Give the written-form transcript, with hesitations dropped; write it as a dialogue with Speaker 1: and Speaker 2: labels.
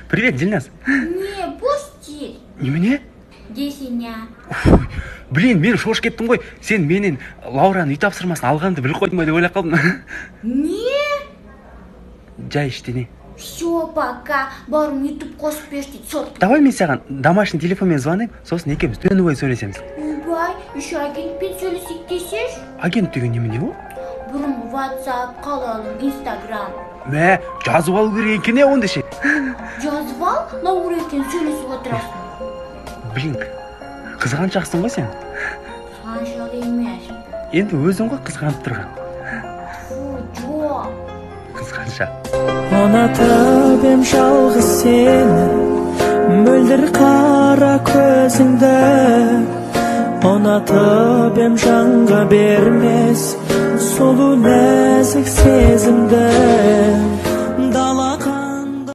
Speaker 1: Привет, Дильназ.
Speaker 2: Не, пусти.
Speaker 1: Немене?
Speaker 2: Десеня.
Speaker 1: Блин, мен шош кеттім ғой. Сен менен Лаураның үй тапсырмасын алғанымды біліп қойдың ба деп ойлап қалдым.
Speaker 2: Не?
Speaker 1: Жай ештеңе.
Speaker 2: Все, пока. Барым YouTube қосып берші дейді. Сот.
Speaker 1: Давай мен саған домашний телефонмен звонайын, сосын екеуміз түні бойы сөйлесеміз.
Speaker 2: Убай, еще агентпен сөйлесек десеш?
Speaker 1: Агент деген немене ол?
Speaker 2: Бұрын WhatsApp, қалалым, Instagram.
Speaker 1: Мә, жазып алу керек екен онда ше.
Speaker 2: Жазып ал, Лаурамен сөйлесіп отырасың.
Speaker 1: Блин, қызғаншақсың ғой сен.
Speaker 2: Қаншақ емес.
Speaker 1: Енді өзің ғой қызғанып тұрған.
Speaker 2: Фу, жоқ.
Speaker 1: Қызғаншақ.
Speaker 3: Ұнатып ем жалғыз сені, мөлдір қара көзіңді. Ұнатып ем жанға бермес, сұлу нәзік сезімді.